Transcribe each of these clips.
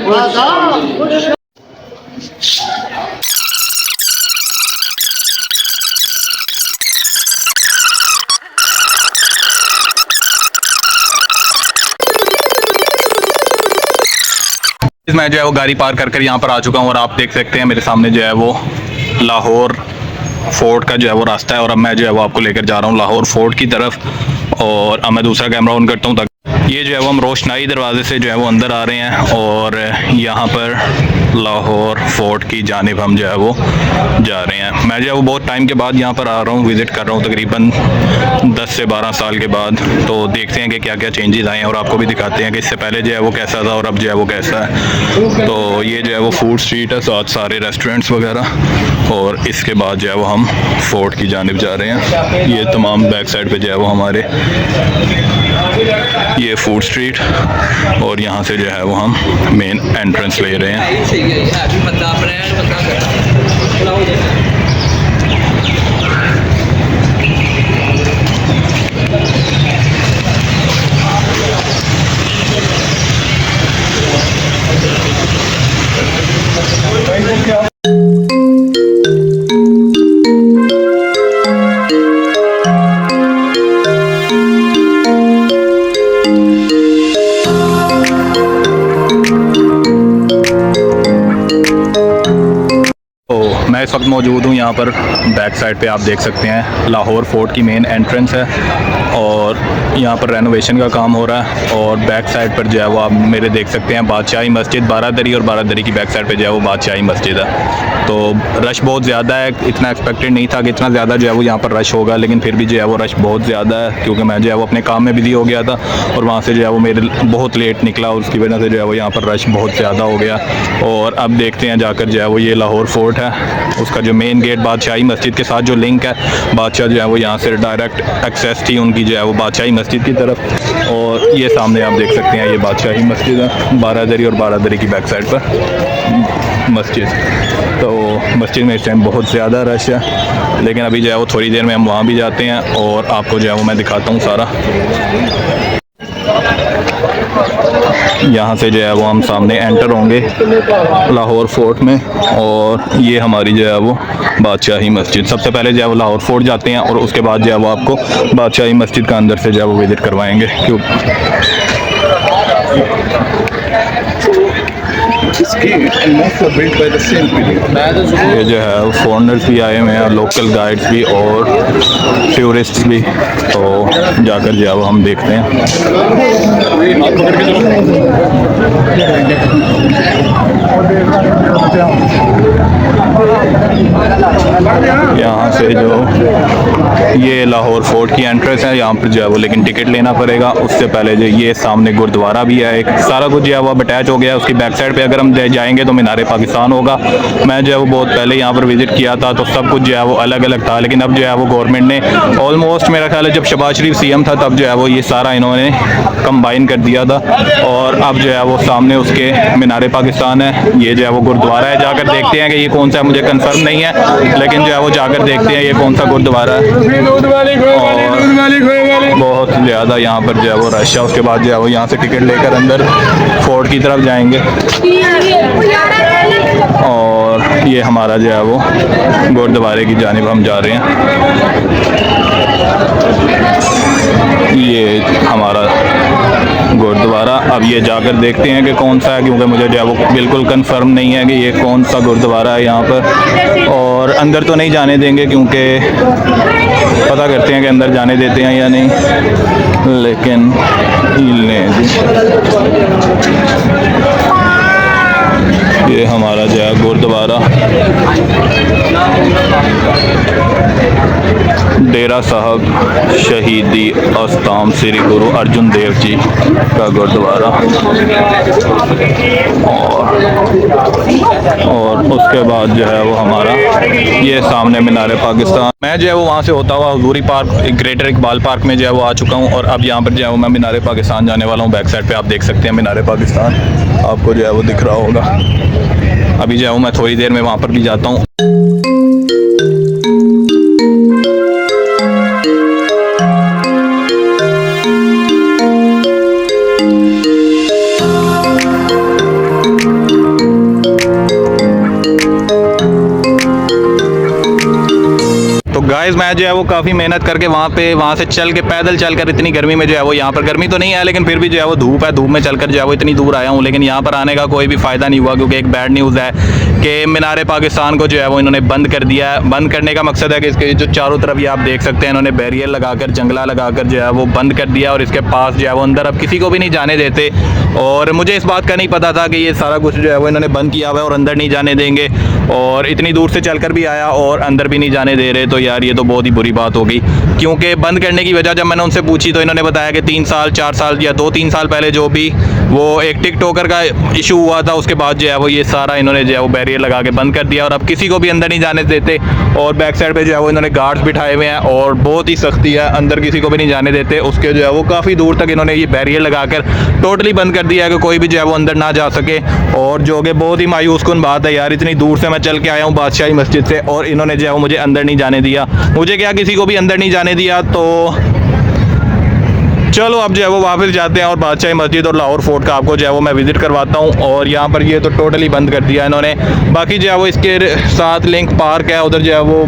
मैं जो है वो गाड़ी पार कर यहाँ पर आ चुका हूँ और आप देख सकते हैं मेरे सामने जो है वो लाहौर फोर्ट का जो है वो रास्ता है और अब मैं जो है वो आपको लेकर जा रहा हूँ लाहौर फोर्ट की तरफ। और अब मैं दूसरा कैमरा ऑन करता हूँ ताकि ये जो है वो हम रोशनाई दरवाजे से जो है वो अंदर आ रहे हैं और यहाँ पर लाहौर फोर्ट की जानिब हम जो है वो जा रहे हैं। मैं जो है वो बहुत टाइम के बाद यहाँ पर आ रहा हूँ, विज़िट कर रहा हूँ तकरीबन 10 से 12 साल के बाद। तो देखते हैं कि क्या क्या चेंजेस आए हैं और आपको भी दिखाते हैं कि इससे पहले जो है वो कैसा था और अब जो है वो कैसा है। तो ये जो है वो फूड स्ट्रीट है, साथ सारे रेस्टोरेंट्स वगैरह, और इसके बाद जो है वो हम फोर्ट की जानिब जा रहे हैं। ये तमाम बैक साइड पे जो है वो हमारे ये फूड स्ट्रीट और यहाँ से जो है वो हम मेन एंट्रेंस ले रहे हैं। मैं इस वक्त मौजूद हूँ यहाँ पर बैक साइड पे, आप देख सकते हैं लाहौर फोर्ट की मेन एंट्रेंस है और यहाँ पर रेनोवेशन का काम हो रहा है। और बैक साइड पर जो है वो आप मेरे देख सकते हैं बादशाही मस्जिद बारादरी, और बारादरी की बैक साइड पे जो है वो बादशाही मस्जिद है। तो रश बहुत ज़्यादा है, इतना एक्सपेक्टेड नहीं था कि इतना ज़्यादा जो है वो यहाँ पर रश होगा, लेकिन फिर भी जो है वो रश बहुत ज़्यादा है क्योंकि मैं जो है वो अपने काम में बिजी हो गया था और वहाँ से जो है वो मेरे बहुत लेट निकला, उसकी वजह से जो है वो यहाँ पर रश बहुत ज़्यादा हो गया। और अब देखते हैं जाकर जो है वो ये लाहौर फोर्ट है, उसका जो मेन गेट बादशाही मस्जिद के साथ जो लिंक है, बादशाह जो है वो यहाँ से डायरेक्ट एक्सेस थी उनकी जो है वो बादशाही मस्जिद की तरफ। और ये सामने आप देख सकते हैं ये बादशाही मस्जिद है, बारादरी और बारादरी की बैक साइड पर मस्जिद। तो मस्जिद में इस टाइम बहुत ज़्यादा रश है, लेकिन अभी जो है वो थोड़ी देर में हम वहाँ भी जाते हैं और आपको जो है वो मैं दिखाता हूँ सारा। यहाँ से जो है वो हम सामने एंटर होंगे लाहौर फोर्ट में, और ये हमारी जो है वो बादशाही मस्जिद। सबसे पहले जो है वो लाहौर फोर्ट जाते हैं और उसके बाद जो है वो आपको बादशाही मस्जिद का अंदर से जो है वो विज़िट करवाएंगे। क्यों ये जो है फॉरेनर्स भी आए हुए हैं, लोकल गाइड्स भी और टूरिस्ट्स भी, तो जाकर जो है वो हम देखते हैं। यहाँ से जो ये लाहौर फोर्ट की एंट्रेंस है, यहाँ पर जो है वो लेकिन टिकट लेना पड़ेगा। उससे पहले जो ये सामने गुरुद्वारा भी है एक, सारा कुछ जो है वो अटैच हो गया है। उसकी बैक साइड पे अगर हम जाएंगे तो मीनार पाकिस्तान होगा। मैं जो है वो बहुत पहले यहाँ पर विज़िट किया था तो सब कुछ जो है वो अलग अलग था, लेकिन अब जो है वो गवर्नमेंट ने ऑलमोस्ट, मेरा ख्याल है जब शहबाज शरीफ सीएम था तब जो है वो ये सारा इन्होंने कंबाइन कर दिया था। और अब जो है वो सामने उसके मीनार पाकिस्तान है, ये जो है वो गुरुद्वारा है। जाकर देखते हैं कि ये कौन सा, मुझे कंफर्म नहीं है, लेकिन जो है वो जाकर देखते हैं ये कौन सा गुरुद्वारा है। और बहुत ज़्यादा यहाँ पर जो है वो रश है। उसके बाद जो है वो यहाँ से टिकट लेकर अंदर फोर्ट की तरफ जाएंगे और ये हमारा जो है वो गुरुद्वारे की जानिब हम जा रहे हैं। ये हमारा गुरुद्वारा, अब ये जाकर देखते हैं कि कौन सा है, क्योंकि मुझे जो है वो बिल्कुल कंफर्म नहीं है कि ये कौन सा गुरुद्वारा है यहाँ पर। और अंदर तो नहीं जाने देंगे क्योंकि पता करते हैं कि अंदर जाने देते हैं या नहीं, लेकिन ये हमारा जो है गुरुद्वारा डेरा साहब शहीदी अस्ताम श्री गुरु अर्जुन देव जी का गुरुद्वारा। और उसके बाद जो है वो हमारा ये सामने मीनार पाकिस्तान। मैं जो है वो वहाँ से होता हुआ हजूरी पार्क, ग्रेटर इकबाल पार्क में जो है वो आ चुका हूँ और अब यहाँ पर जो है वो मैं मीनार पाकिस्तान जाने वाला हूँ। बैक साइड पे आप देख सकते हैं मीनार पाकिस्तान, आपको जो है वो दिख रहा होगा। अभी जो है वो मैं थोड़ी देर में वहाँ पर भी जाता हूँ। गाइस मैं जो है वो काफ़ी मेहनत करके वहाँ से चल के पैदल चलकर इतनी गर्मी में जो है वो यहाँ पर गर्मी तो नहीं है लेकिन फिर भी जो है वो धूप है, धूप में चलकर जो है वो इतनी दूर आया हूँ। लेकिन यहाँ पर आने का कोई भी फ़ायदा नहीं हुआ क्योंकि एक बैड न्यूज़ है कि मीनार पाकिस्तान को जो है वो इन्होंने बंद कर दिया है। बंद करने का मकसद है कि इसके जो चारों तरफ ये आप देख सकते हैं इन्होंने बैरियर लगाकर, जंगला लगाकर जो है वो बंद कर दिया और इसके पास जो है वो अंदर अब किसी को भी नहीं जाने देते। और मुझे इस बात का नहीं पता था कि ये सारा कुछ जो है वो इन्होंने बंद किया हुआ है और अंदर नहीं जाने देंगे, और इतनी दूर से चलकर भी आया और अंदर भी नहीं जाने दे रहे। तो यार ये तो बहुत ही बुरी बात हो गई, क्योंकि बंद करने की वजह जब मैंने उनसे पूछी तो इन्होंने बताया कि 3 साल 4 साल या 2-3 साल पहले जो भी वो एक टिकटॉकर का इशू हुआ था उसके बाद जो है वो ये सारा इन्होंने जो है वो बैरियर लगा के बंद कर दिया और अब किसी को भी अंदर नहीं जाने देते। और बैक साइड पे जो है वो इन्होंने गार्ड्स बिठाए हुए हैं और बहुत ही सख्ती है, अंदर किसी को भी नहीं जाने देते। उसके जो है वो काफ़ी दूर तक इन्होंने ये बैरियर लगाकर टोटली बंद कर दिया है कि कोई भी जो है वो अंदर ना जा सके। और जो कि बहुत ही मायूस कुन बात है यार, इतनी दूर से मैं चल के आया हूँ बादशाही मस्जिद से और इन्होंने जो है वो मुझे अंदर नहीं जाने दिया। मुझे क्या किसी को भी अंदर नहीं जाने दिया। तो चलो अब जो है वो वापस जाते हैं और बादशाही मस्जिद और लाहौर फोर्ट का आपको जो है वो मैं विज़िट करवाता हूँ। और यहाँ पर ये तो टोटली बंद कर दिया इन्होंने। बाकी जो है वो इसके साथ लिंक पार्क है, उधर जो है वो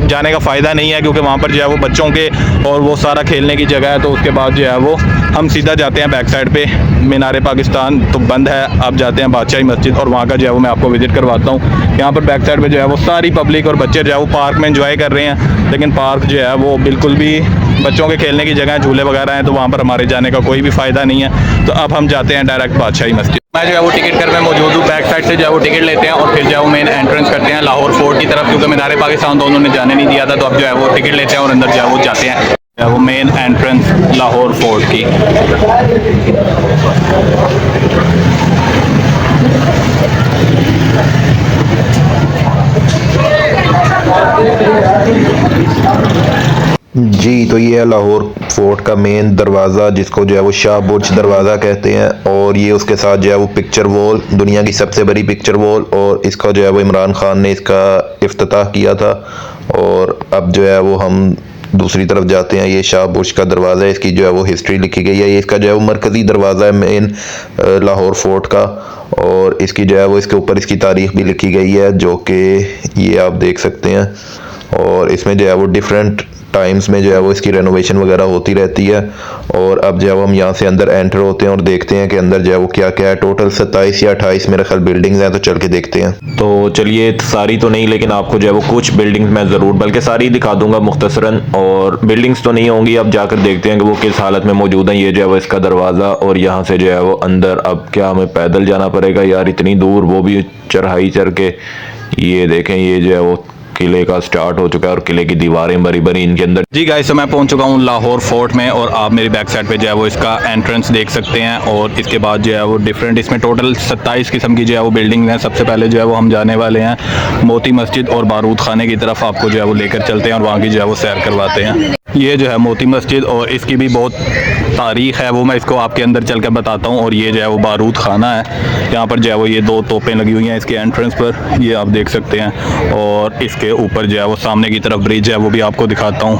जाने का फ़ायदा नहीं है क्योंकि वहाँ पर जो है वो बच्चों के और वो सारा खेलने की जगह है। तो उसके बाद जो है वो हम सीधा जाते हैं बैक साइड पे। मीनार पाकिस्तान तो बंद है, अब जाते हैं बादशाही मस्जिद और वहाँ का जो है वो मैं आपको विज़िट करवाता हूँ। यहाँ पर बैक साइड पे जो है वो सारी पब्लिक और बच्चे जो है वो पार्क में एंजॉय कर रहे हैं, लेकिन पार्क जो है वो बिल्कुल भी बच्चों के खेलने की जगह, झूले वगैरह हैं, तो वहाँ पर हमारे जाने का कोई भी फ़ायदा नहीं है। तो अब हम जाते हैं डायरेक्ट बादशाही मस्जिद। मैं जो है वो टिकट घर में मौजूद हूँ, बैक साइड से जो है वो टिकट लेते हैं और फिर जो है वो मेन एंट्रेंस करते हैं लाहौर फोर्ट की तरफ, क्योंकि मीनार पाकिस्तान तो उन्होंने जाने नहीं दिया था। तो अब जो है वो टिकट लेते हैं और अंदर जो है वो जाते हैं वो मेन एंट्रेंस लाहौर फोर्ट की। जी तो ये है लाहौर फोर्ट का मेन दरवाज़ा, जिसको जो है वो शाह बुर्ज दरवाज़ा कहते हैं। और ये उसके साथ जो है वो पिक्चर वॉल, दुनिया की सबसे बड़ी पिक्चर वॉल, और इसका जो है वो इमरान खान ने इसका इफ्तिताह किया था। और अब जो है वो हम दूसरी तरफ जाते हैं। ये शाह बुर्ज का दरवाज़ा है, इसकी जो है वो हिस्ट्री लिखी गई है। ये इसका जो है वो मरकज़ी दरवाज़ा है मेन लाहौर फोर्ट का, और इसकी जो है वो इसके ऊपर इसकी तारीख़ भी लिखी गई है, जो कि ये आप देख सकते हैं। और इसमें जो है वो डिफरेंट टाइम्स में जो है वो इसकी रेनोवेशन वगैरह होती रहती है। और अब जो है हम यहाँ से अंदर एंटर होते हैं और देखते हैं कि अंदर जो है वो क्या क्या है। टोटल 27 या 28 मेरे ख्याल बिल्डिंग्स हैं, तो चल के देखते हैं। तो चलिए, सारी तो नहीं लेकिन आपको जो है वो कुछ बिल्डिंग्स मैं ज़रूर, बल्कि सारी दिखा दूंगा मुख्तसरन। और बिल्डिंग्स तो नहीं होंगी, अब जाकर देखते हैं कि वो किस हालत में मौजूद हैं। ये जो है वो इसका दरवाज़ा, और यहाँ से जो है वो अंदर अब क्या हमें पैदल जाना पड़ेगा यार, इतनी दूर, वो भी चढ़ाई चढ़ के। ये देखें, ये जो है वो किले का स्टार्ट हो चुका है और किले की दीवारें बड़ी बड़ी इनके अंदर। जी गाइस, तो मैं पहुंच चुका हूं लाहौर फोर्ट में और आप मेरी बैक साइड पे जो है वो इसका एंट्रेंस देख सकते हैं। और इसके बाद जो है वो डिफरेंट, इसमें टोटल 27 किस्म की जो है वो बिल्डिंग हैं। सबसे पहले जो है वो हम जाने वाले हैं मोती मस्जिद और बारूद खाने की तरफ, आपको जो है वो लेकर चलते हैं और वहाँ की जो है वो सैर करवाते हैं। ये जो है मोती मस्जिद और इसकी भी बहुत तारीख़ है, वो मैं इसको आपके अंदर चल कर बताता हूँ। और ये जो है वो बारूद खाना है, यहाँ पर जो है वो ये 2 तोपें लगी हुई हैं इसके एंट्रेंस पर, ये आप देख सकते हैं। और इसके ऊपर जो है वो सामने की तरफ ब्रिज है, वो भी आपको दिखाता हूँ।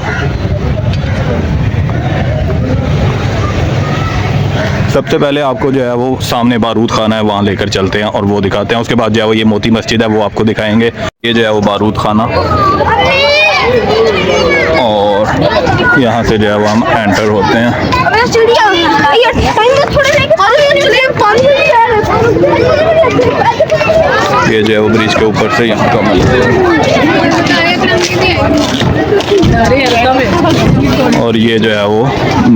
सबसे पहले आपको जो है वो सामने बारूद खाना है, वहाँ लेकर चलते हैं और वो दिखाते हैं। उसके बाद जो है वो ये मोती मस्जिद है, वो आपको दिखाएंगे। ये जो है वो बारूद खाना, और यहाँ से जो है वो हम एंटर होते हैं। ये जो है वो ब्रिज के ऊपर से यहाँ का और ये जो है वो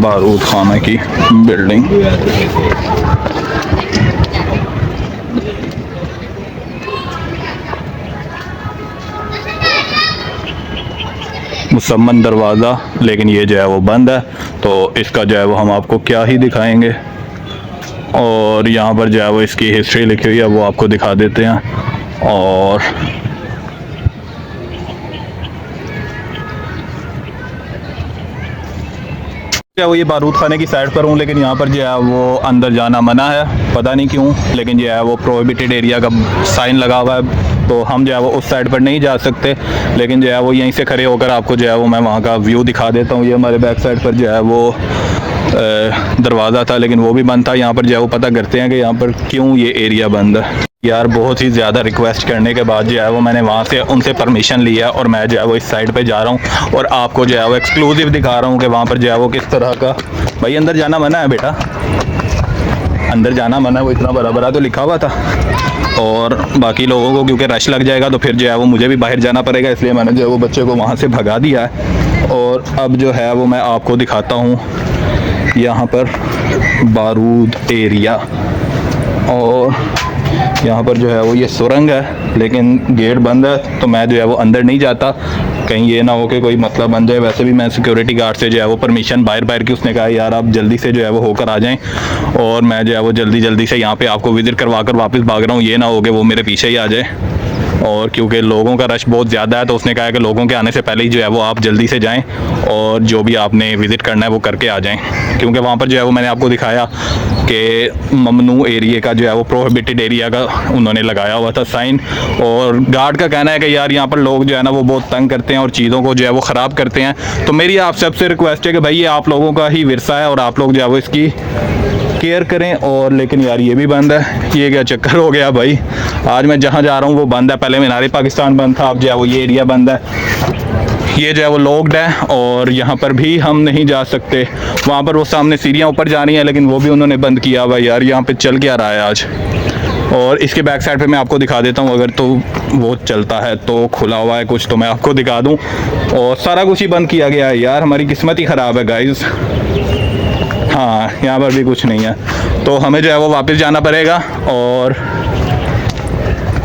बारूद खाना की बिल्डिंग। मुसम्मन दरवाज़ा, लेकिन ये जो है वो बंद है, तो इसका जो है वो हम आपको क्या ही दिखाएंगे। और यहाँ पर जो है वो इसकी हिस्ट्री लिखी हुई है, वो आपको दिखा देते हैं। और वो ये बारूद खाने की साइड पर हूँ, लेकिन यहाँ पर जो है वो अंदर जाना मना है, पता नहीं क्यों, लेकिन जो है वो प्रोहिबिटेड एरिया का साइन लगा हुआ है, तो हम जो है वो उस साइड पर नहीं जा सकते। लेकिन जो है वो यहीं से खड़े होकर आपको जो है वो मैं वहाँ का व्यू दिखा देता हूँ। ये हमारे बैक साइड पर जो है वो दरवाज़ा था, लेकिन वो भी बंद था। यहाँ पर जो है वो पता करते हैं कि यहाँ पर क्यों ये एरिया बंद है। यार बहुत ही ज़्यादा रिक्वेस्ट करने के बाद जो है वो मैंने वहाँ से उनसे परमिशन लिया और मैं जो है वो इस साइड पे जा रहा हूँ और आपको जो है वो एक्सक्लूसिव दिखा रहा हूँ कि वहाँ पर जो है वो किस तरह का। भाई अंदर जाना मना है बेटा, अंदर जाना मना है, वो इतना बड़ा बड़ा तो लिखा हुआ था। और बाकी लोगों को क्योंकि रश लग जाएगा तो फिर जो है वो मुझे भी बाहर जाना पड़ेगा, इसलिए मैंने जो है वो बच्चे को वहाँ से भगा दिया है। और अब जो है वो मैं आपको दिखाता हूँ यहाँ पर बारूद एरिया, और यहाँ पर जो है वो ये सुरंग है लेकिन गेट बंद है, तो मैं जो है वो अंदर नहीं जाता, कहीं ये ना हो कि कोई मसला बन जाए। वैसे भी मैं सिक्योरिटी गार्ड से जो है वो परमिशन बाहर की, उसने कहा यार आप जल्दी से जो है वो होकर आ जाएं, और मैं जो है वो जल्दी से यहाँ पे आपको विजिट करवा कर वापस भाग रहा हूँ, ये ना हो कि वो मेरे पीछे ही आ जाए। और क्योंकि लोगों का रश बहुत ज़्यादा है तो उसने कहा कि लोगों के आने से पहले ही जो है वो आप जल्दी से जाएं और जो भी आपने विज़िट करना है वो करके आ जाएं, क्योंकि वहाँ पर जो है वो मैंने आपको दिखाया कि ममनू एरिया का जो है वो प्रोहिबिटेड एरिया का उन्होंने लगाया हुआ था साइन। और गार्ड का कहना है कि यार यहाँ पर लोग जो है ना वो बहुत तंग करते हैं और चीज़ों को जो है वो ख़राब करते हैं। तो मेरी आप सबसे रिक्वेस्ट है कि भाई ये आप लोगों का ही विरसा है और आप लोग जो है वो इसकी केयर करें। और लेकिन यार ये भी बंद है, ये क्या चक्कर हो गया भाई, आज मैं जहाँ जा रहा हूँ वो बंद है। पहले मीनार पाकिस्तान बंद था, अब जो है वो ये एरिया बंद है, ये जो है वो लॉक्ड है और यहाँ पर भी हम नहीं जा सकते। वहाँ पर वो सामने सीढ़ियाँ ऊपर जा रही हैं लेकिन वो भी उन्होंने बंद किया हुआ। यार यहाँ पे चल क्या रहा है आज। और इसके बैक साइड पे मैं आपको दिखा देता हूँ, अगर तो वो चलता है तो खुला हुआ है कुछ तो मैं आपको दिखा दूँ। और सारा कुछ ही बंद किया गया है यार, हमारी किस्मत ही ख़राब है गाइज़। हाँ यहाँ पर भी कुछ नहीं है, तो हमें जो है वो वापस जाना पड़ेगा। और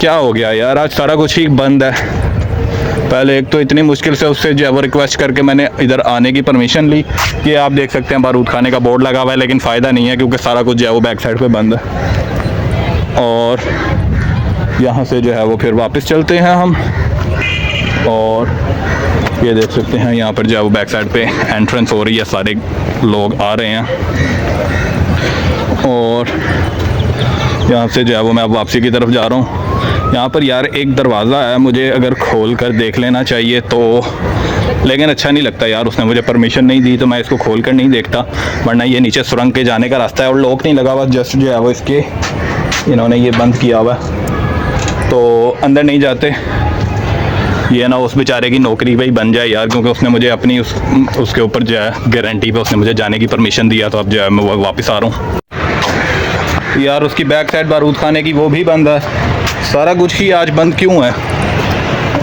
क्या हो गया यार, आज सारा कुछ ही बंद है। पहले एक तो इतनी मुश्किल से उससे जो है वो रिक्वेस्ट करके मैंने इधर आने की परमिशन ली। ये आप देख सकते हैं बारूद खाने का बोर्ड लगा हुआ है, लेकिन फ़ायदा नहीं है क्योंकि सारा कुछ जो है वो बैक साइड पे बंद है। और यहाँ से जो है वो फिर वापस चलते हैं हम, और ये देख सकते हैं यहाँ पर जो है वो बैक साइड पे एंट्रेंस हो रही है, सारे लोग आ रहे हैं। और यहाँ से जो है वो मैं अब वापसी की तरफ जा रहा हूँ। यहाँ पर यार एक दरवाज़ा है, मुझे अगर खोल कर देख लेना चाहिए तो, लेकिन अच्छा नहीं लगता यार, उसने मुझे परमिशन नहीं दी तो मैं इसको खोल कर नहीं देखता, वरना ये नीचे सुरंग के जाने का रास्ता है और लॉक नहीं लगा हुआ, जस्ट जो है वो इसके इन्होंने ये बंद किया हुआ तो अंदर नहीं जाते। ये ना उस बेचारे की नौकरी पे ही बन जाए यार, क्योंकि उसने मुझे अपनी उसके ऊपर जो है गारंटी पे उसने मुझे जाने की परमिशन दिया, तो अब जो है मैं वापस आ रहा हूँ। यार उसकी बैक साइड बारूद खाने की वो भी बंद है, सारा कुछ ही आज बंद क्यों है।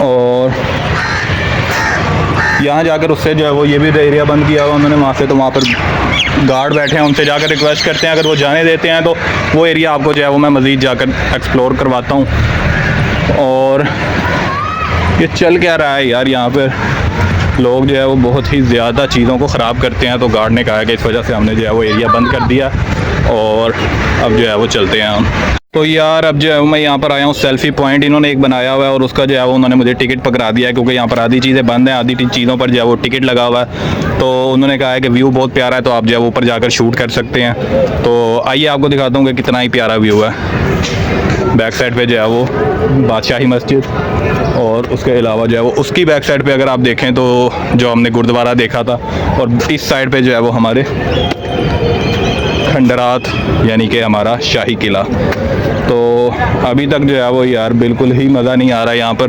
और यहाँ जाकर उससे जो है वो ये भी एरिया बंद किया हुआ उन्होंने वहाँ से, तो वहाँ पर गार्ड बैठे हैं, उनसे जाकर रिक्वेस्ट करते हैं अगर वो जाने देते हैं तो वो एरिया आपको जो है वो मैं मज़ीद जाकर एक्सप्लोर करवाता हूँ। और ये चल क्या रहा है यार, यहाँ पर लोग जो है वो बहुत ही ज़्यादा चीज़ों को ख़राब करते हैं, तो गार्ड ने कहा कि इस वजह से हमने जो है वो एरिया बंद कर दिया और अब जो है वो चलते हैं हम। तो यार अब जो है मैं यहाँ पर आया हूँ, सेल्फ़ी पॉइंट इन्होंने एक बनाया हुआ है और उसका जो है वो उन्होंने मुझे टिकट पकड़ा दिया है, क्योंकि यहाँ पर आधी चीज़ें बंद हैं, आधी चीज़ों पर जो है वो टिकट लगा हुआ है। तो उन्होंने कहा है कि व्यू बहुत प्यारा है, तो आप जो है ऊपर जाकर शूट कर सकते हैं। तो आइए आपको दिखाता हूँ कि कितना ही प्यारा व्यू है। बैक साइड पे जो है वो बादशाही मस्जिद, और उसके अलावा जो है वो उसकी बैक साइड पे अगर आप देखें तो जो हमने गुरुद्वारा देखा था, और इस साइड पे जो है वो हमारे खंडरात यानी कि हमारा शाही किला। तो अभी तक जो है वो यार बिल्कुल ही मज़ा नहीं आ रहा यहाँ पर,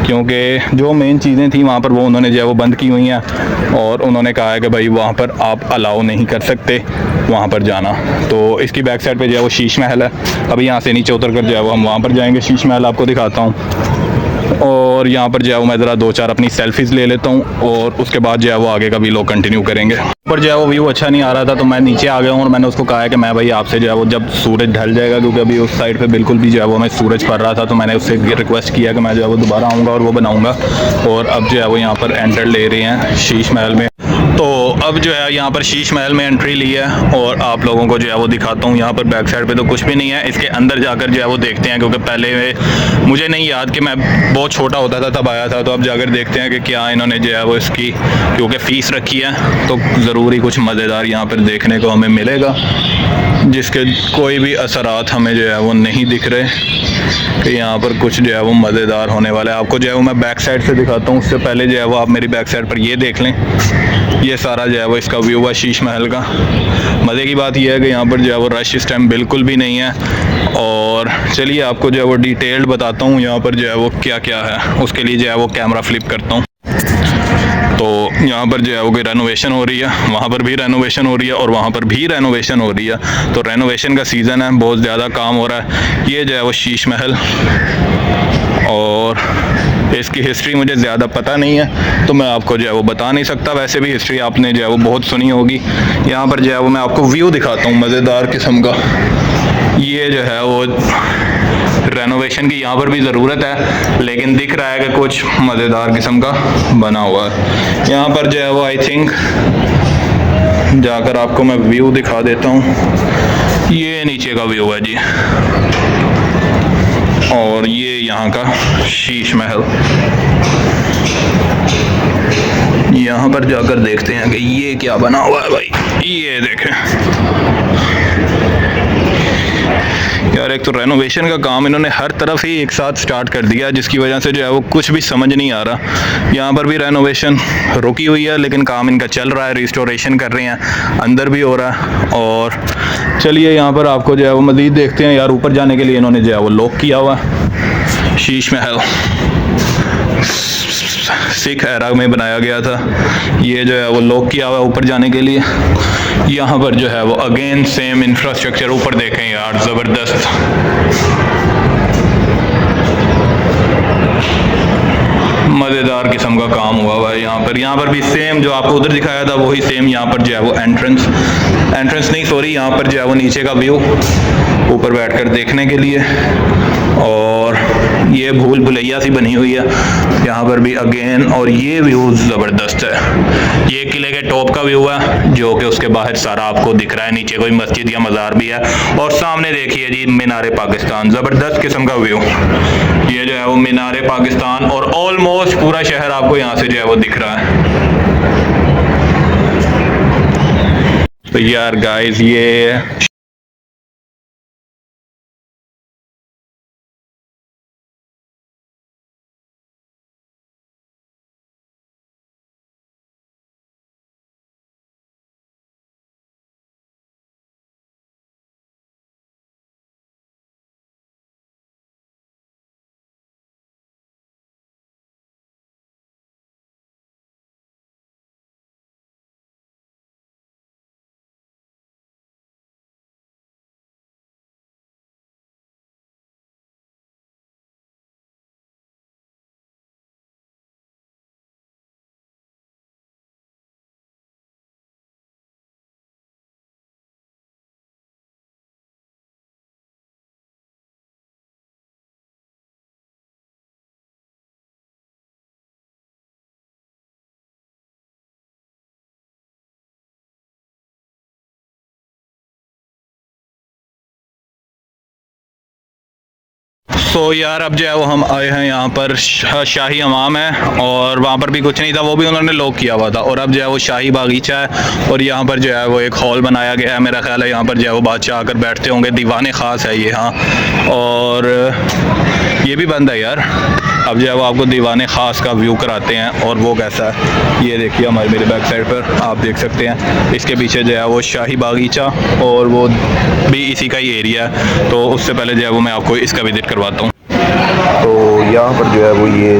क्योंकि जो मेन चीज़ें थी वहाँ पर वो उन्होंने जो है वो बंद की हुई हैं और उन्होंने कहा है कि भाई वहाँ पर आप अलाउ नहीं कर सकते वहाँ पर जाना। तो इसकी बैक साइड पे जो है वो शीश महल है, अभी यहाँ से नीचे उतर कर जो है वो हम वहाँ पर जाएंगे, शीश महल आपको दिखाता हूँ। और यहाँ पर जो है वो मैं ज़रा 2-4 अपनी सेल्फीज़ ले लेता हूँ और उसके बाद जो है वो आगे का भी लोग कंटिन्यू करेंगे। पर जो है वो व्यू अच्छा नहीं आ रहा था तो मैं नीचे आ गया हूँ और मैंने उसको कहा है कि मैं भाई आपसे जो है वो जब सूरज ढल जाएगा, क्योंकि अभी उस साइड पे बिल्कुल भी जो है वो मैं सूरज पड़ रहा था, तो मैंने उससे रिक्वेस्ट किया कि मैं जो है वो दोबारा आऊँगा और वो बनाऊँगा। और अब जो है वो यहाँ पर एंटर ले रहे हैं शीश महल में। तो अब जो है यहाँ पर शीश महल में एंट्री ली है और आप लोगों को जो है वो दिखाता हूँ। यहाँ पर बैक साइड पे तो कुछ भी नहीं है, इसके अंदर जाकर जो है वो देखते हैं, क्योंकि पहले मुझे नहीं याद कि मैं बहुत छोटा होता था तब आया था। तो अब जाकर देखते हैं कि क्या इन्होंने जो है वो इसकी क्योंकि फ़ीस रखी है तो ज़रूरी कुछ मज़ेदार यहाँ पर देखने को हमें मिलेगा, जिसके कोई भी असरात हमें जो है वो नहीं दिख रहे कि यहाँ पर कुछ जो है वो मज़ेदार होने वाला है। आपको जो है वो मैं बैक साइड से दिखाता हूँ, उससे पहले जो है वो आप मेरी बैक साइड पर ये देख लें। ये सारा जो है वो इसका व्यू है शीश महल का। मज़े की बात यह है कि यहाँ पर जो है वो रश इस टाइम बिल्कुल भी नहीं है। और चलिए आपको जो है वो डिटेल्ड बताता हूँ यहाँ पर जो है वो क्या क्या है। उसके लिए जो है वो कैमरा फ्लिप करता हूँ। तो यहाँ पर जो है वो कोई रेनोवेशन हो रही है, वहाँ पर भी रेनोवेशन हो रही है और वहाँ पर भी रेनोवेशन हो रही है। तो रेनोवेशन का सीज़न है, बहुत ज़्यादा काम हो रहा है। ये जो है वो शीश महल, और इसकी हिस्ट्री मुझे ज़्यादा पता नहीं है तो मैं आपको जो है वो बता नहीं सकता। वैसे भी हिस्ट्री आपने जो है वो बहुत सुनी होगी। यहाँ पर जो है वो मैं आपको व्यू दिखाता हूँ मज़ेदार किस्म का। ये जो है वो रेनोवेशन की यहाँ पर भी ज़रूरत है, लेकिन दिख रहा है कि कुछ मज़ेदार किस्म का बना हुआ है। यहाँ पर जो है वो आई थिंक जाकर आपको मैं व्यू दिखा देता हूँ। ये नीचे का व्यू है जी, और ये यहाँ का शीश महल। यहाँ पर जाकर देखते हैं कि ये क्या बना हुआ है भाई। ये देखें यार, एक तो रेनोवेशन का काम इन्होंने हर तरफ ही एक साथ स्टार्ट कर दिया, जिसकी वजह से जो है वो कुछ भी समझ नहीं आ रहा। यहाँ पर भी रेनोवेशन रुकी हुई है, लेकिन काम इनका चल रहा है, रिस्टोरेशन कर रहे हैं, अंदर भी हो रहा है। और चलिए यहाँ पर आपको जो है वो मज़ीद देखते हैं। यार ऊपर जाने के लिए इन्होंने जो है वो लॉक किया हुआ है। शीश महल सिख एरा में बनाया गया था। ये जो है वो लॉक किया हुआ है ऊपर जाने के लिए। यहाँ पर जो है वो अगेन सेम इंफ्रास्ट्रक्चर। ऊपर देखें यार, ज़बरदस्त। मज़ेदार किस्म का काम हुआ है यहाँ पर भी सेम जो आपको उधर दिखाया था वही सेम यहाँ पर जो है वो एंट्रेंस नहीं सॉरी, यहाँ पर जो है वो नीचे का व्यू ऊपर बैठकर देखने के लिए। और ये भूल भुलैया सी बनी हुई है यहाँ पर भी अगेन, और ये व्यू ज़बरदस्त है। ये किले के टॉप का व्यू है जो कि उसके बाहर सारा आपको दिख रहा है। नीचे कोई मस्जिद या मज़ार भी है, और सामने देखिए जी मीनार पाकिस्तान। ज़बरदस्त किस्म का व्यू। ये जो है वो मीनार पाकिस्तान, और ऑलमोस्ट पूरा शहर आपको यहाँ से जो है वो दिख रहा है। तो यार गाइस, ये तो यार अब जो है वो हम आए हैं यहाँ पर शाही हमाम है, और वहाँ पर भी कुछ नहीं था, वो भी उन्होंने लॉक किया हुआ था। और अब जो है वो शाही बागीचा है, और यहाँ पर जो है वो एक हॉल बनाया गया है। मेरा ख्याल है यहाँ पर जो है वो बादशाह आकर बैठते होंगे। दीवाने ख़ास है ये। हाँ, और ये भी बंद है यार। अब जो है वो आपको दीवाने ख़ास का व्यू कराते हैं, और वो कैसा है ये देखिए। हमारे मेरे बैक साइड पर आप देख सकते हैं, इसके पीछे जो है वो शाही बागीचा, और वो भी इसी का ही एरिया है। तो उससे पहले जो है वो मैं आपको इसका विज़िट करवाता हूँ। तो यहाँ पर जो है वो ये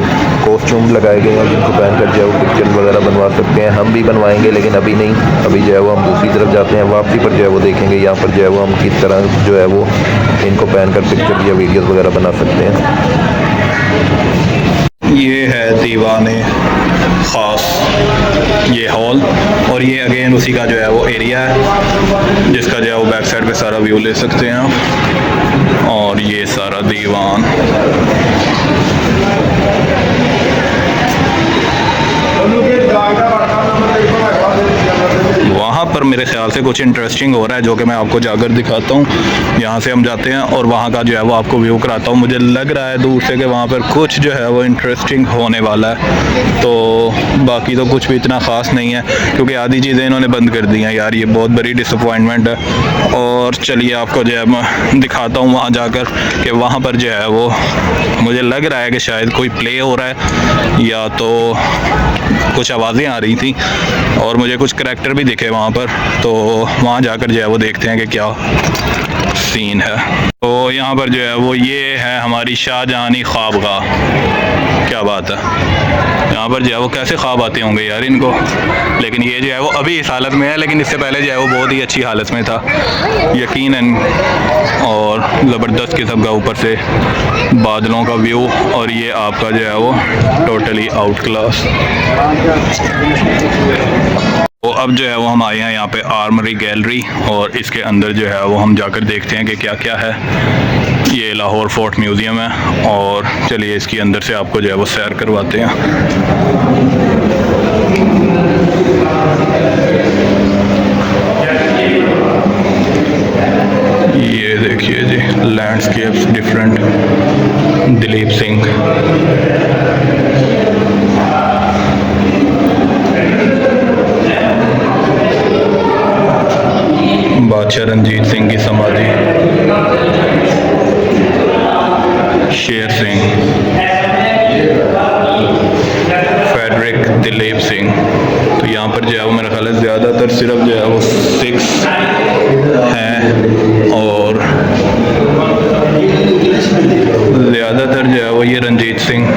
कॉस्ट्यूम लगाए गए हैं जिनको पहनकर जो है वो पिक्चर वगैरह बनवा सकते हैं। हम भी बनवाएंगे, लेकिन अभी नहीं। अभी जो है वो हम दूसरी तरफ जाते हैं, वापसी पर जो है वो देखेंगे यहाँ पर जो है वो हम किस तरह जो है वो इनको पहनकर पिक्चर या वीडियोस वगैरह बना सकते हैं। ये है दीवाने ख़ास, ये हॉल, और ये अगेन उसी का जो है वो एरिया है, जिसका जो है वो बैक साइड पे सारा व्यू ले सकते हैं आप। और ये सारा दीवान। वहाँ पर पर मेरे ख्याल से कुछ इंटरेस्टिंग हो रहा है, जो कि मैं आपको जाकर दिखाता हूँ। यहाँ से हम जाते हैं और वहाँ का जो है वो आपको व्यू कराता हूँ। मुझे लग रहा है दूर से कि वहाँ पर कुछ जो है वो इंटरेस्टिंग होने वाला है, तो बाकी तो कुछ भी इतना ख़ास नहीं है, क्योंकि आधी चीज़ें इन्होंने बंद कर दी हैं यार। ये बहुत बड़ी डिसअपॉइंटमेंट है। और चलिए आपको जो है मैं दिखाता हूँ वहाँ जाकर कि वहाँ पर जो है वो मुझे लग रहा है कि शायद कोई प्ले हो रहा है, या तो कुछ आवाज़ें आ रही थी और मुझे कुछ करैक्टर भी दिखे वहाँ पर। तो वहाँ जाकर जो है वो देखते हैं कि क्या सीन है। तो यहाँ पर जो है वो ये है हमारी शाहजहानी ख्वाबगाह। क्या बात है, यहाँ पर जो है वो कैसे ख्वाब आते होंगे यार इनको। लेकिन ये जो है वो अभी इस हालत में है, लेकिन इससे पहले जो है वो बहुत ही अच्छी हालत में था यकीनन। और ज़बरदस्त किस्म का ऊपर से बादलों का व्यू, और ये आपका जो है वो टोटली आउट क्लास। तो अब जो है वो हम आए हैं यहाँ पे आर्मरी गैलरी, और इसके अंदर जो है वो हम जाकर देखते हैं कि क्या क्या है। ये लाहौर फोर्ट म्यूज़ियम है, और चलिए इसके अंदर से आपको जो है वो सैर करवाते हैं। ये देखिए जी, लैंडस्केप्स डिफरेंट, दिलीप सिंह। बादशाह रंजीत सिंह की समाधि, शेर सिंह, फेडरिक दिलीप सिंह। तो यहाँ पर जो है वो मेरा ख्याल है ज़्यादातर सिर्फ जो है वो सिक्स हैं, और ज़्यादातर जो है वो ये रंजीत सिंह,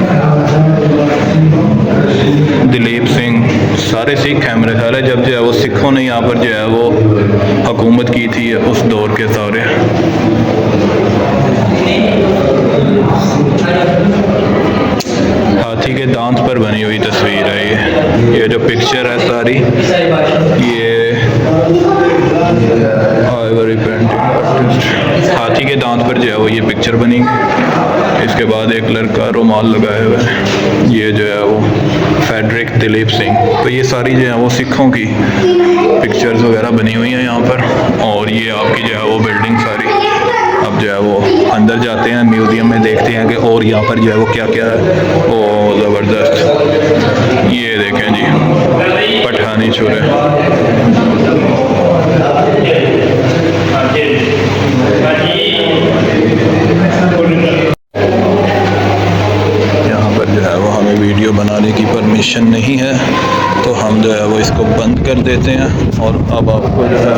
दिलीप सिंह, सारे सिख हैं मेरे ख्याल है। जब जो है वो सिखों ने यहाँ पर जो है वो हुकूमत की थी उस दौर के सारे। हाथी के दांत पर बनी हुई तस्वीर है ये जो पिक्चर है सारी, ये आइवरी पेंटिंग आर्टिस्ट, हाथी के दांत पर जो है वो ये पिक्चर बनी। इसके बाद एक लड़का रुमाल लगाए हुए है, ये जो है वो फेडरिक दिलीप सिंह। तो ये सारी जो है वो सिखों की पिक्चर्स वगैरह बनी हुई हैं यहाँ पर। और ये आपकी जो है वो बिल्डिंग सारी। अब जो है वो अंदर जाते हैं म्यूज़ियम में, देखते हैं कि और यहाँ पर जो है वो क्या क्या है। ओ ज़बरदस्त, ये देखें जी पठानी छुरे। यहाँ पर जो है वो हमें वीडियो बनाने की परमिशन नहीं है, तो हम जो है वो इसको बंद कर देते हैं। और अब आपको जो है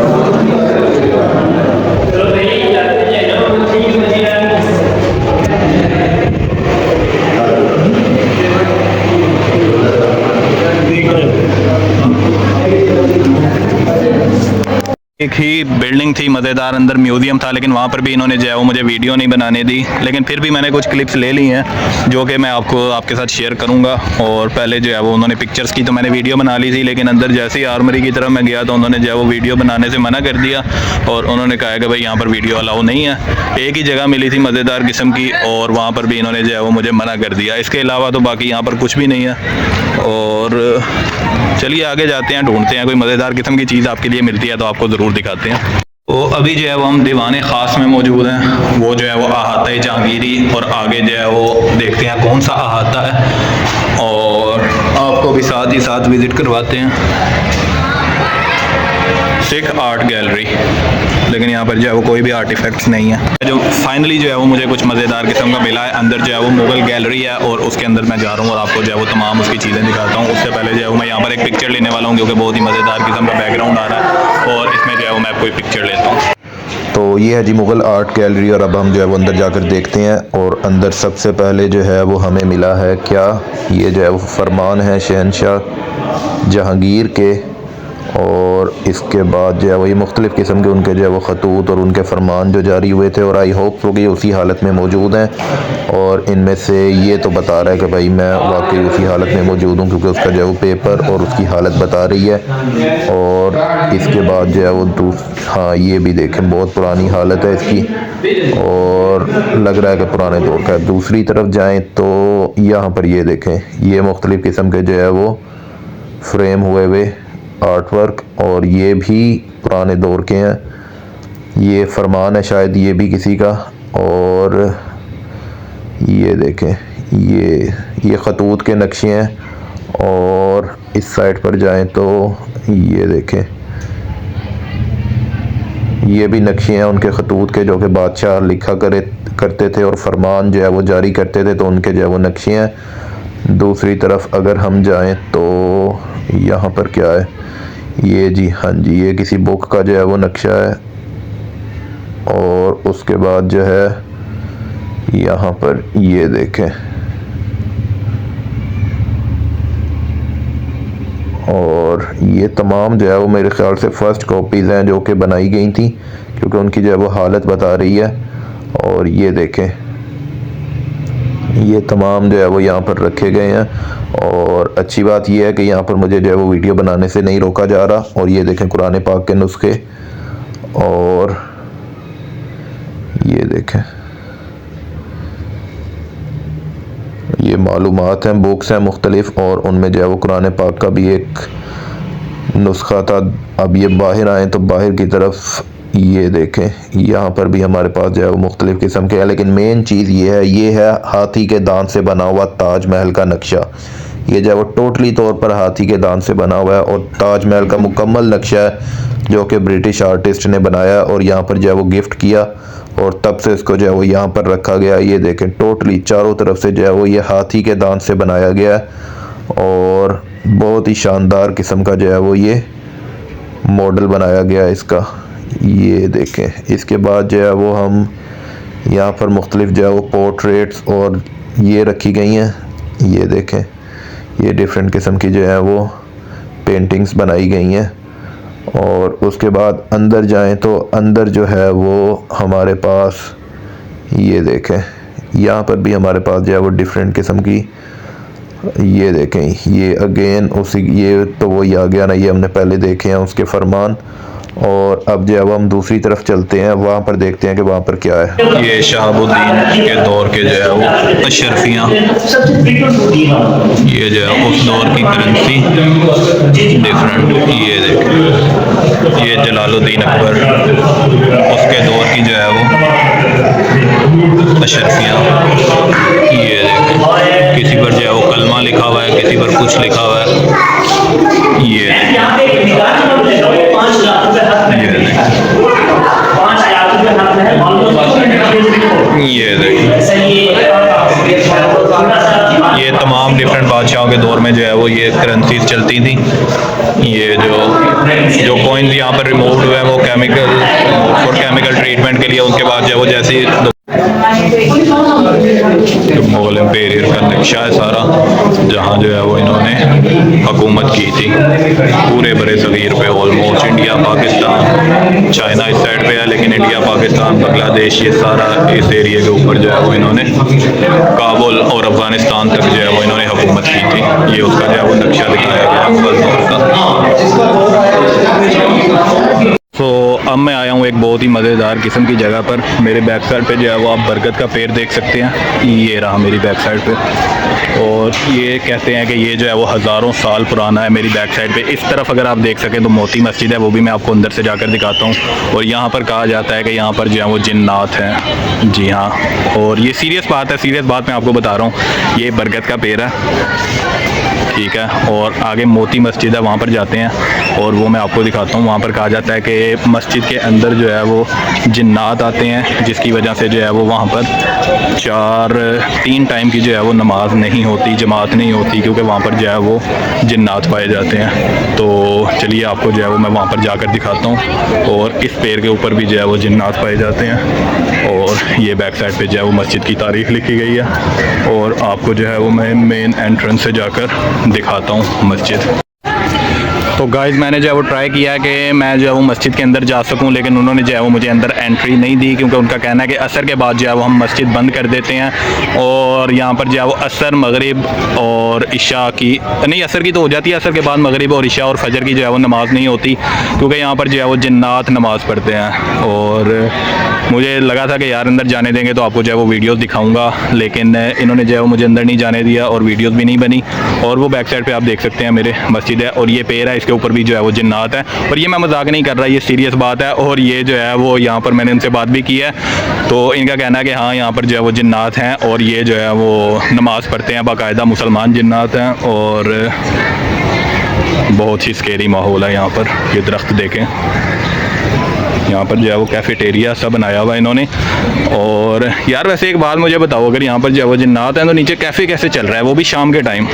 एक ही बिल्डिंग थी मज़ेदार, अंदर म्यूज़ियम था, लेकिन वहाँ पर भी इन्होंने जो है वो मुझे वीडियो नहीं बनाने दी। लेकिन फिर भी मैंने कुछ क्लिप्स ले ली हैं जो कि मैं आपके साथ शेयर करूँगा। और पहले जो है वो उन्होंने पिक्चर्स की तो मैंने वीडियो बना ली थी, लेकिन अंदर जैसे ही आर्मरी की तरफ मैं गया तो उन्होंने जो है वो वीडियो बनाने से मना कर दिया, और उन्होंने कहा कि भाई यहाँ पर वीडियो अलाउ नहीं है। एक ही जगह मिली थी मज़ेदार किस्म की, और वहाँ पर भी इन्होंने जो है वो मुझे मना कर दिया। इसके अलावा तो बाकी यहाँ पर कुछ भी नहीं है। और चलिए आगे जाते हैं, ढूंढते हैं कोई मज़ेदार किस्म की चीज़ आपके लिए मिलती है तो आपको ज़रूर दिखाते हैं। तो अभी जो है वो हम दीवाने ख़ास में मौजूद हैं, वो जो है वो अहाता जहांगीरी, और आगे जो है वो देखते हैं कौन सा अहाता है, और आपको भी साथ ही साथ विज़िट करवाते हैं। सिख आर्ट गैलरी, लेकिन यहाँ पर जो है वो कोई भी आर्टिफैक्ट्स नहीं है। जो फाइनली जो है वो मुझे कुछ मज़ेदार किस्म का मिला है। अंदर जो है वो मुग़ल गैलरी है, और उसके अंदर मैं जा रहा हूँ और आपको जो है वो तमाम उसकी चीज़ें दिखाता हूँ। उससे पहले जो है वो मैं यहाँ पर एक पिक्चर लेने वाला हूँ, क्योंकि बहुत ही मज़ेदार किस्म का बैकग्राउंड आ रहा है, और इसमें जो है वो मैं कोई पिक्चर लेता हूँ। तो ये है जी मुग़ल आर्ट गैलरी, और अब हम जो है वो अंदर जाकर देखते हैं। और अंदर सबसे पहले जो है वो हमें मिला है क्या, ये जो है वो फरमान है शहनशाह जहांगीर के, और इसके बाद जो है वही मुख्तलिफ़ किस्म के उनके जो है वो ख़तूत और उनके फरमान जो जारी हुए थे, और आई होप तो कि उसी हालत में मौजूद हैं। और इनमें से ये तो बता रहा है कि भाई मैं वाकई उसी हालत में मौजूद हूँ, क्योंकि उसका जो है वो पेपर और उसकी हालत बता रही है। और इसके बाद जो है वो हाँ ये भी देखें बहुत पुरानी हालत है इसकी, और लग रहा है कि पुराने दौर का है। दूसरी तरफ जाएँ तो यहाँ पर ये देखें, ये मुख्तलिफ़ किस्म के जो है वो फ्रेम हुए हुए आर्ट वर्क, और ये भी पुराने दौर के हैं। ये फरमान है शायद ये भी किसी का। और ये देखें, ये खतूत के नक्शे हैं। और इस साइड पर जाएं तो ये देखें, ये भी नक्शे हैं उनके खतूत के, जो कि बादशाह लिखा करते थे और फरमान जो है वो जारी करते थे, तो उनके जो है वो नक्शे हैं। दूसरी तरफ अगर हम जाएं तो यहाँ पर क्या है, ये जी, हाँ जी, ये किसी बुक का जो है वो नक्शा है। और उसके बाद जो है यहाँ पर ये देखें, और ये तमाम जो है वो मेरे ख्याल से फ़र्स्ट कॉपीज़ हैं जो कि बनाई गई थी, क्योंकि उनकी जो है वो हालत बता रही है। और ये देखें, ये तमाम जो है वो यहाँ पर रखे गए हैं। और अच्छी बात ये है कि यहाँ पर मुझे जो है वो वीडियो बनाने से नहीं रोका जा रहा। और ये देखें कुरान पाक के नुस्खे, और ये देखें, ये मालूमात हैं, बुक्स हैं मुख्तलिफ, और उनमें जो है वो कुरान पाक का भी एक नुस्खा था। अब ये बाहर आए तो बाहर की तरफ ये देखें, यहाँ पर भी हमारे पास जो है वो मुख्तलिफ किस्म के हैं। लेकिन मेन चीज़ ये है हाथी के दांत से बना हुआ ताजमहल का नक्शा। ये जो है वो टोटली तौर पर हाथी के दांत से बना हुआ है, और ताजमहल का मुकम्मल नक्शा है जो कि ब्रिटिश आर्टिस्ट ने बनाया और यहाँ पर जो है वो गिफ्ट किया, और तब से इसको जो है वो यहाँ पर रखा गया। ये देखें, टोटली चारों तरफ से जो है वो ये हाथी के दांत से बनाया गया है, और बहुत ही शानदार किस्म का जो है वो ये मॉडल बनाया गया है इसका। ये देखें, इसके बाद जो है वो हम यहाँ पर मुख्तलिफ जो है वो पोर्ट्रेट्स और ये रखी गई हैं। ये देखें, ये डिफरेंट किस्म की जो है वो पेंटिंग्स बनाई गई हैं। और उसके बाद अंदर जाएं तो अंदर जो है वो हमारे पास ये देखें, यहाँ पर भी हमारे पास जो है वो डिफरेंट किस्म की, ये देखें, ये अगेन उसी, ये तो वही आ गया ना, ये हमने पहले देखे हैं उसके फरमान। और अब जो है वो हम दूसरी तरफ चलते हैं, वहाँ पर देखते हैं कि वहाँ पर क्या है। ये शहाबुद्दीन के दौर के जो है वो अशरफियाँ, ये जो है उस दौर की करेंसी डिफरेंट। ये देखें, ये जलालुद्दीन अकबर उसके दौर की जो है वो अशरफियाँ। ये देखें, किसी पर जो है वो कलमा लिखा हुआ है, किसी पर कुछ लिखा हुआ है। ये ये तमाम डिफरेंट बादशाहों के दौर में जो है वो ये करेंसीज चलती थी। ये जो कॉइन्स यहाँ पर रिमूव हुए हैं वो केमिकल ट्रीटमेंट के लिए, उनके बाद जो है वो जैसे मुगल एम्पेरियर का नक्शा है सारा, जहाँ जो है वो इन्होंने हुकूमत की थी पूरे बड़े सगीर पे। ऑलमोस्ट इंडिया, पाकिस्तान, चाइना इस साइड पे है, लेकिन इंडिया, पाकिस्तान, बांग्लादेश, ये सारा इस एरिया के ऊपर जो है वो इन्होंने, काबुल और अफगानिस्तान तक जो है वो इन्होंने हुकूमत की थी। ये उसका जो है वो नक्शा दिखाया गया। तो अब मैं आया हूँ एक बहुत ही मज़ेदार किस्म की जगह पर। मेरे बैक साइड पे जो है वो आप बरगद का पेड़ देख सकते हैं, ये रहा मेरी बैक साइड पे। और ये कहते हैं कि ये जो है वो हज़ारों साल पुराना है। मेरी बैक साइड पे इस तरफ अगर आप देख सकें तो मोती मस्जिद है, वो भी मैं आपको अंदर से जाकर दिखाता हूँ। और यहाँ पर कहा जाता है कि यहाँ पर जो है वो जिन्नात हैं। जी हाँ, और ये सीरियस बात है, सीरियस बात मैं आपको बता रहा हूँ। ये बरगद का पेड़ है, ठीक है, और आगे मोती मस्जिद है, वहाँ पर जाते हैं और वो मैं आपको दिखाता हूँ। वहाँ पर कहा जाता है कि मस्जिद के अंदर जो है वो जिन्नात आते हैं, जिसकी वजह से जो है वो वहाँ पर 3 टाइम की जो है वो नमाज नहीं होती, जमात नहीं होती, क्योंकि वहाँ पर जो है वो जिन्नात पाए जाते हैं। तो चलिए आपको जो है वो मैं वहाँ पर जाकर दिखाता हूँ। और इस पेड़ के ऊपर भी जो है वो जिन्नात पाए जाते हैं। और ये बैक साइड पे जो है वो मस्जिद की तारीख लिखी गई है। और आपको जो है वो मैं मेन एंट्रेंस से जाकर दिखाता हूँ मस्जिद। तो गाइज़ मैंने जो है वो ट्राई किया है कि मैं जो है वो मस्जिद के अंदर जा सकूं, लेकिन उन्होंने जो है वो मुझे अंदर एंट्री नहीं दी, क्योंकि उनका कहना है कि असर के बाद जो है वो हम मस्जिद बंद कर देते हैं। और यहाँ पर जो है वो असर, मगरिब और इशा की नहीं, असर की तो हो जाती है, असर के बाद मगरिब और इशा और फजर की जो है वो नमाज़ नहीं होती, क्योंकि यहाँ पर जो है वो जिन्नात नमाज़ पढ़ते हैं। और मुझे लगा था कि यार अंदर जाने देंगे तो आपको जो है वो वीडियोस दिखाऊंगा, लेकिन इन्होंने जो है वो मुझे अंदर नहीं जाने दिया और वीडियोस भी नहीं बनी। और वो बैक साइड पे आप देख सकते हैं मेरे मस्जिद है, और ये पेड़ है, इसके ऊपर भी जो है वो जिन्नात है। और ये मैं मजाक नहीं कर रहा, ये सीरियस बात है। और ये जो है वो यहाँ पर मैंने उनसे बात भी की है, तो इनका कहना है कि हाँ यहाँ पर जो है वो जिन्नात हैं और ये जो है वो नमाज़ पढ़ते हैं, बाकायदा मुसलमान जिन्नात हैं। और बहुत ही स्केरी माहौल है यहाँ पर। ये दरख्त देखें, यहाँ पर जो है वो कैफेटेरिया सब बनाया हुआ है इन्होंने। और यार वैसे एक बात मुझे बताओ, अगर यहाँ पर जो है वो जिन्नात हैं तो नीचे कैफ़े कैसे चल रहा है, वो भी शाम के टाइम?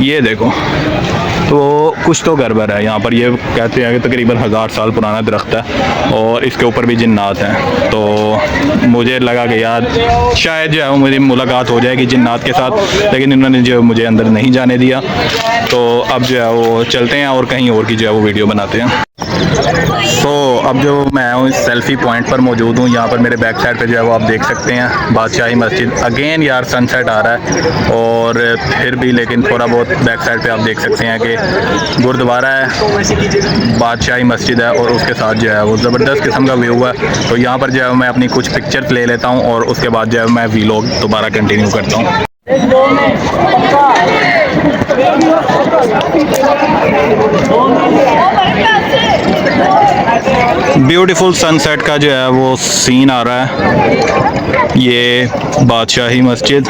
ये देखो, तो कुछ तो गड़बड़ है यहाँ पर। ये कहते हैं कि तकरीबन 1000 साल पुराना दरख्त है और इसके ऊपर भी जिन्नात हैं। तो मुझे लगा कि यार शायद जो है वो मेरी मुलाकात हो जाएगी जिन्नात के साथ, लेकिन इन्होंने जो मुझे अंदर नहीं जाने दिया। तो अब जो है वो चलते हैं और कहीं और की जो है वो वीडियो बनाते हैं। तो अब जो मैं हूँ इस सेल्फ़ी पॉइंट पर मौजूद हूँ। यहाँ पर मेरे बैक साइड पे जो है वो आप देख सकते हैं बादशाही मस्जिद। अगेन यार सनसेट आ रहा है और फिर भी लेकिन थोड़ा बहुत बैक साइड पे आप देख सकते हैं कि गुरुद्वारा है, बादशाही मस्जिद है और उसके साथ जो है वो ज़बरदस्त किस्म का व्यू है। तो यहाँ पर जो है मैं अपनी कुछ पिक्चर्स ले लेता हूँ और उसके बाद जो है मैं व्लॉग दोबारा कंटिन्यू करता हूँ। ब्यूटीफुल सनसेट का जो है वो सीन आ रहा है। ये बादशाही मस्जिद,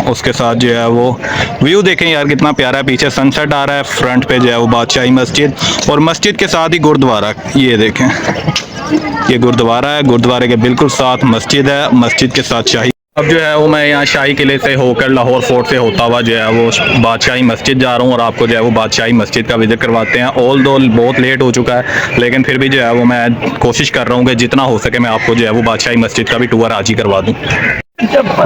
उसके साथ जो है वो व्यू देखें यार कितना प्यारा है। पीछे सनसेट आ रहा है, फ्रंट पे जो है वो बादशाही मस्जिद और मस्जिद के साथ ही गुरुद्वारा। ये देखें, ये गुरुद्वारा है, गुरुद्वारे के बिल्कुल साथ मस्जिद है, मस्जिद के साथ शाही। अब जो है वो मैं यहाँ शाही किले से होकर लाहौर फोर्ट से होता हुआ जो है वो बादशाही मस्जिद जा रहा हूँ और आपको जो है वो बादशाही मस्जिद का विज़िट करवाते हैं। ऑल दो बहुत लेट हो चुका है, लेकिन फिर भी जो है वो मैं कोशिश कर रहा हूँ कि जितना हो सके मैं आपको जो है वो बादशाही मस्जिद का भी टूर आज ही करवा दूँ।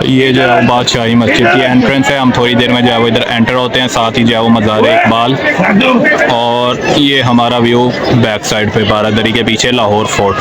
ये जो है वो बादशाही मस्जिद की एंट्रेंस है। हम थोड़ी देर में जो है वो इधर एंटर होते हैं, साथ ही जो है वो मज़ार इकबाल। और ये हमारा व्यू बैक साइड पे बारादरी के पीछे लाहौर फोर्ट।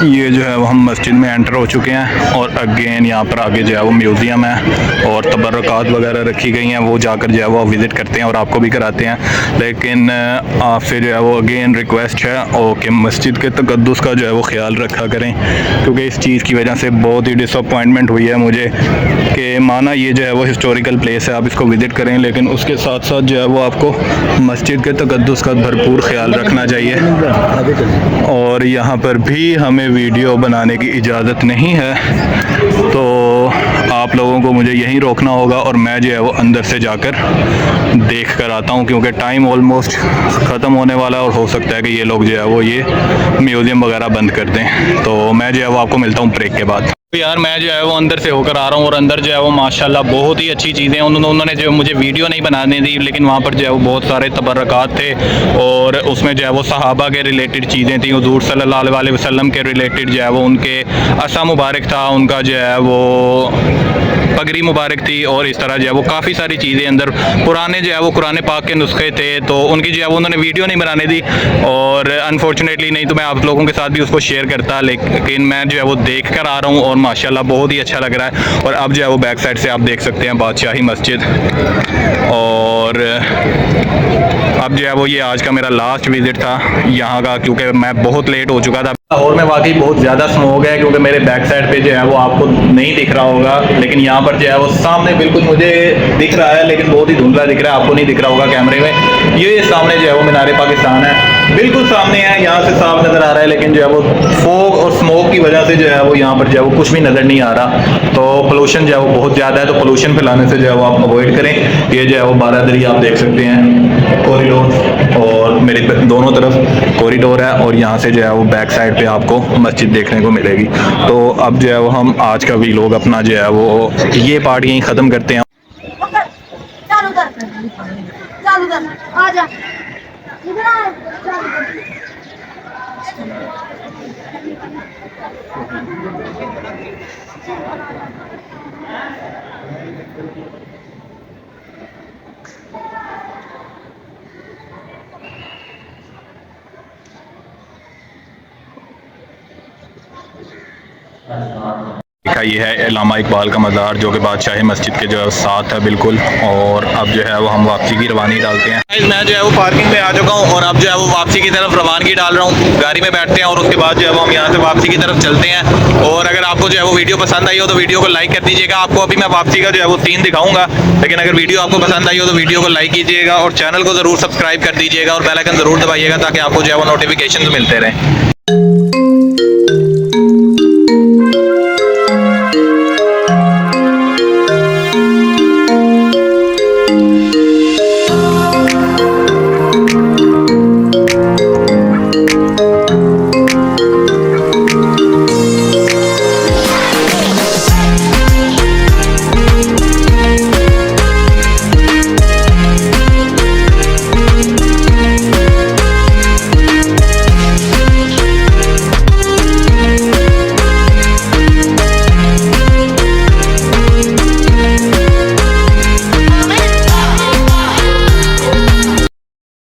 ये जो है वो हम मस्जिद में एंटर हो चुके हैं और अगेन यहाँ पर आगे जो है वो म्यूज़ियम है और तबर्रुकात वगैरह रखी गई हैं, वो जाकर जो है वो विज़िट करते हैं और आपको भी कराते हैं। लेकिन आपसे जो है वो अगेन रिक्वेस्ट है और कि मस्जिद के तक़द्दुस का जो है वो ख्याल रखा करें, क्योंकि इस चीज़ की वजह से बहुत ही डिसअपॉइंटमेंट हुई है मुझे कि माना ये जो है वो हिस्टोरिकल प्लेस है, आप इसको विज़िट करें, लेकिन उसके साथ साथ जो है वो आपको मस्जिद के तक़द्दुस का भरपूर ख्याल रखना चाहिए। और यहाँ पर भी हमें वीडियो बनाने की इजाज़त नहीं है, तो आप लोगों को मुझे यहीं रोकना होगा और मैं जो है वो अंदर से जाकर देख कर आता हूँ, क्योंकि टाइम ऑलमोस्ट ख़त्म होने वाला है और हो सकता है कि ये लोग जो है वो ये म्यूज़ियम वगैरह बंद कर दें। तो मैं जो है वो आपको मिलता हूँ ब्रेक के बाद। तो यार मैं जो है वो अंदर से होकर आ रहा हूँ और अंदर जो है वो माशाल्लाह बहुत ही अच्छी चीज़ें उन्होंने जो मुझे वीडियो नहीं बनाने दी, लेकिन वहाँ पर जो है वो बहुत सारे तबर्रुकात थे और उसमें जो है वो सहाबा के रिलेटेड चीज़ें थी, हुज़ूर सल्लल्लाहु अलैहि वसल्लम के रिलेटेड जो है वो उनके असा मुबारक था, उनका जो है वो पगड़ी मुबारक थी और इस तरह जो है वो काफ़ी सारी चीज़ें अंदर पुराने जो है वो कुरान पाक के नुस्खे थे, तो उनकी जो है वो उन्होंने वीडियो नहीं बनाने दी और अनफॉर्चुनेटली नहीं तो मैं आप लोगों के साथ भी उसको शेयर करता, लेकिन मैं जो है वो देख कर आ रहा हूँ और माशाल्लाह बहुत ही अच्छा लग रहा है। और अब जो है वो बैक साइड से आप देख सकते हैं बादशाही मस्जिद। और अब जो है वो ये आज का मेरा लास्ट विज़िट था यहाँ का, क्योंकि मैं बहुत लेट हो चुका था। लाहौर में वाकई बहुत ज़्यादा स्मोक है, क्योंकि मेरे बैक साइड पे जो है वो आपको नहीं दिख रहा होगा, लेकिन यहाँ पर जो है वो सामने बिल्कुल मुझे दिख रहा है, लेकिन बहुत ही धुंधला दिख रहा है, आपको नहीं दिख रहा होगा कैमरे में। ये सामने जो है वो मीनार पाकिस्तान है, बिल्कुल सामने है, यहाँ से साफ नज़र आ रहा है, लेकिन जो है वो फोग और स्मोक की वजह से जो है वो यहाँ पर जो है वो कुछ भी नज़र नहीं आ रहा। तो पोल्यूशन जो है वो बहुत ज़्यादा है, तो पोल्यूशन फैलाने से जो है वो आप अवॉइड करें। ये जो है वो बारादरी आप देख सकते हैं, कॉरिडोर और मेरे दोनों तरफ कॉरिडोर है और यहाँ से जो है वो बैक साइड पे आपको मस्जिद देखने को मिलेगी। तो अब जो है वो हम आज का व्लॉग अपना जो है वो ये पार्ट यहीं ख़त्म करते हैं। देखा ये है इलामा इकबाल का मज़ार जो कि बादशाही मस्जिद के जो साथ है बिल्कुल। और अब जो है वो हम वापसी की रवानी डालते हैं। मैं जो है वो पार्किंग में आ चुका हूँ और अब जो है वो वापसी की तरफ रवानगी डाल रहा हूँ। गाड़ी में बैठते हैं और उसके बाद जो है वो हम यहाँ से वापसी की तरफ चलते हैं। और अगर आपको जो है वो वीडियो पसंद आई हो तो वीडियो को लाइक कर दीजिएगा। आपको अभी मैं वापसी का जो है वो सीन दिखाऊंगा, लेकिन अगर वीडियो आपको पसंद आई हो तो वीडियो को लाइक कीजिएगा और चैनल को ज़रूर सब्सक्राइब कर दीजिएगा और बेल आइकन ज़रूर दबाइएगा ताकि आपको जो है वो नोटिफिकेशन मिलते रहें।